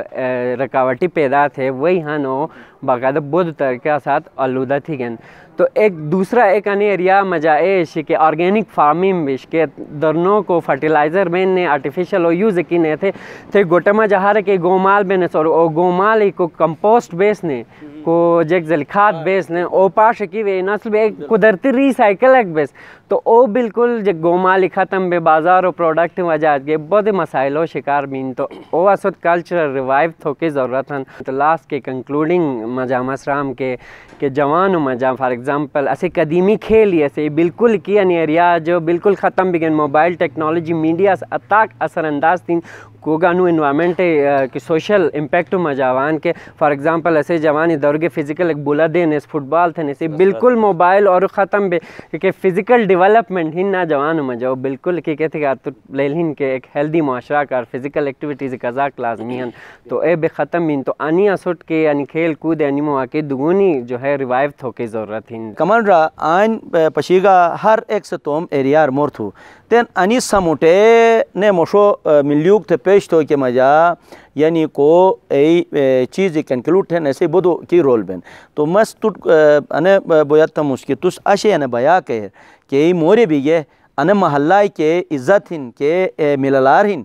رکاوٹی پیدا تھے وہی ہاں نو باقاعدہ بدھ طریقہ ساتھ آلودہ تھی گن تو ایک دوسرا ایک ان ایریا مجائش کہ آرگینک فارمنگ بش کے درنوں کو فرٹیلائزر میں نے آرٹیفیشل یوز کی نے تھے گوٹما جہار کے گومال بیس اور او گومال کو کمپوسٹ بیس نے کو جگ زلخات بیس نے او پاش کی وے نسل ایک قدرتی ری سائیکل ایک بیس تو او بالکل جگ گومال ختم بے بازار و پروڈکٹ وجہ کے بہت مسائل و شکار بین تو او اسود کلچر ریوائو تھو کے ضرورت ہیں تو لاسٹ کے کنکلوڈنگ مجا مسرام کے جوان و مجا فار ایگزامپل ایسے قدیمی کھیل ایسے بالکل کی ان ایریا جو بالکل ختم بگن موبائل ٹیکنالوجی میڈیا اتاک اثر انداز تھیں کوگانو انوائرمنٹ کی سوشل امپیکٹ مجاوان کے فار ایگزامپل ایسے جوانی دور کے فزیکل ایک بولا دین اس فٹ بال تھے ایسے بالکل موبائل اور ختم بے کہ فزیکل ڈیولپمنٹ ہن نہ جوان مجاؤ بالکل کہ کہتے کہ تو لیلہن کے ایک ہیلدی معاشرہ کار فزیکل ایکٹیویٹیز قزاق لازمی ہیں تو اے بے ختم بین تو آنی اسٹ کے یعنی کھیل کود یعنی مواقع دگونی جو ہے ریوائو تھو کے ضرورت ہیں کمن را آئین پشیگا ہر ایک سے توم ایریار مور تھو تین انی سموٹے نے موشو ملیوک تھے پیش تو کہ مجا یعنی کو ای چیز کنکلوڈ ہے ایسے بدو کی رول بین تو مس تٹ انے بویت تھا مشکی تس اشے انے بیا کہ ای مورے بھی گئے انے محلہ کے عزت ہن کے ملالار ہن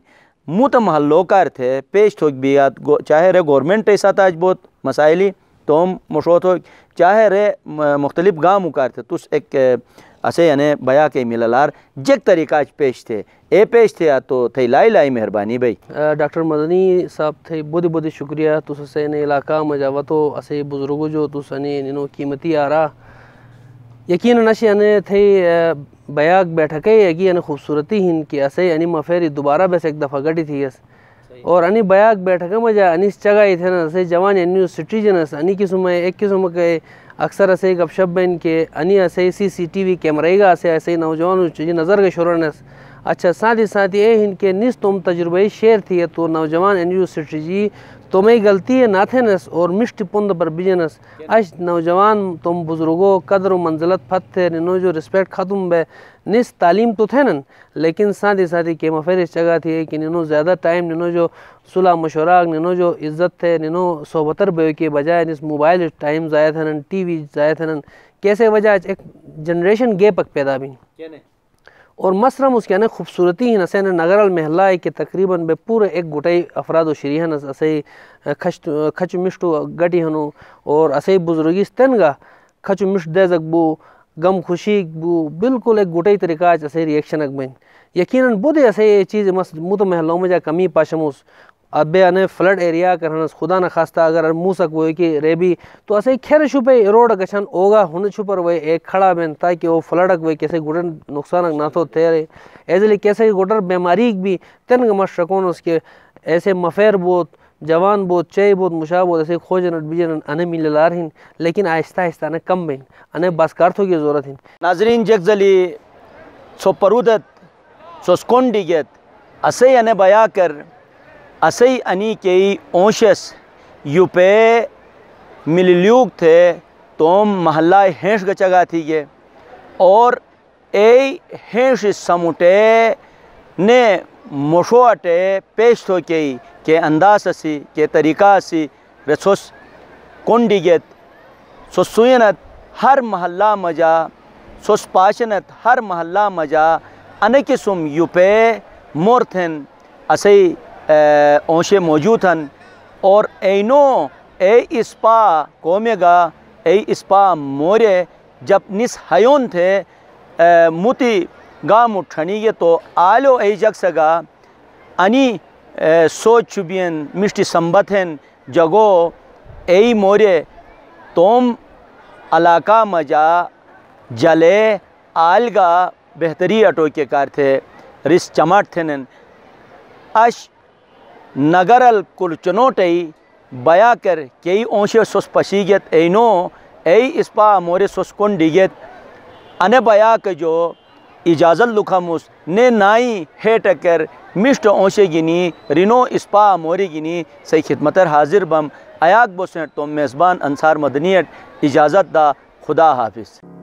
موت محلوں کار تھے پیش تو بیات چاہے رہے گورنمنٹ ایسا تاج بہت مسائلی توم مشوتو چاہے رے مختلف گام کرتے تس ایک اسے یعنی بیا کے ملالار جک طریقہ پیش تھے اے پیش تھے تو تھے لائی مہربانی بھائی ڈاکٹر مدنی صاحب تھے بہت شکریہ تس سے علاقہ مجاوتو اسے بزرگوں جو تس نینو قیمتی آ رہا یقیناً نش یعنی تھے بیاک بیٹھکے یگی یعنی خوبصورتی ہن کہ اسے یعنی مفیری دوبارہ بس ایک دفعہ گٹی تھی اس اور انی بیاک بیٹھکے مجا انیس جگہ ہی تھے نا اسے جوان یعنی سٹریجنس انی قسم ایک قسم کے اکثر اسے گپ شپ بین کہ انی اسے سی ٹی وی کیمرے گا اسے ایسے نوجوان چیزیں نظر کے شورنس اچھا ساتھ ہی اے ہن کے نس تم تجربے شیئر تھی تو نوجوان این سٹریجی تمہیں غلطی ہے نہ تھے نس اور مشت پند پر بجنس اش نوجوان تم بزرگوں قدر و منزلت پھت تھے ننو جو رسپیکٹ ختم بے نس تعلیم تو تھے نن لیکن ساتھ کے مفیرس جگہ تھی کہ ننو زیادہ ٹائم ننو جو صلح مشورہ ننو جو عزت تھے ننو صحبتر بے کے بجائے نس موبائل ٹائم ضائع تھے نن ٹی وی ضائع تھے نن کیسے وجہ ایک جنریشن گیپ پیدا بھی اور مسرم اس کے نا خوبصورتی ہی نسے نگرل محلہ ہے کہ تقریباً بے پورے ایک گٹائی افراد و شریحن اسے کھچ مشتو گٹی ہنو اور اسے بزرگی ستنگا کھچ مشت دے زک بو غم خوشی بو بالکل ایک گٹائی طریقہ اسے ریئیکشن اک بین یقیناً بود اسے یہ چیز مت محلوں میں جا کمی پاشموس ابے انے فلڈ ایریا کرنس خدا نہ خواستہ اگر موسک وہ کہ ریبی تو اسے کھیر چھپے روڈ گچھن ہوگا ہن چھپر وہ ایک کھڑا بین تاکہ وہ فلڈک وہ کیسے گڈر نقصان نہ تو تیرے ایزلی کیسے گڈر بیماری بھی تن گمش رکون اس کے ایسے مفیر بوت جوان بوت چے بوت مشا بوت ایسے کھوجن بیجن انے مللار ہن لیکن آہستہ نے کم بین انے باسکارتھو کی ضرورت ہن ناظرین جگزلی سو پرودت سو سکونڈیگت اسے انے بیا کر اسی انی کئی اونشس یو پہ ملیلیوگ تھے توم محلہ ہینش گچگا تھی گے اور ای ہینش سموٹے نے مشوٹے پیش تو کئی کہ انداز اسی کہ طریقہ اسی رسوس کنڈیگت سو سوینت ہر محلہ مجا سوس پاشنت ہر محلہ مجا انکسم یو پہ مورتھن اسی اونشے موجود ہیں اور اینو اے اسپا کومیگا اے اسپا مورے جب نس ہیون تھے موتی گام اٹھنی گے تو آلو ای جگ سگا انی سوچ چبین مشتی سمبتھن جگو ای مورے توم علاقہ مجا جلے آلگا بہتری اٹو کے کار تھے رس چماٹ تھنن اش نگرل کلچنوٹ ای بیا کر کئی اونشے سوس پشیگت اینو ای اسپا مورے سوس کنڈیگت انے بیا کے جو اجازت لکھاموس نے نائی ہیٹ کر مشت اونشے گینی رینو اسپا موری گینی سی خدمتر حاضر بم ایاک بوسنٹ تو میزبان انصار مدنیت اجازت دا خدا حافظ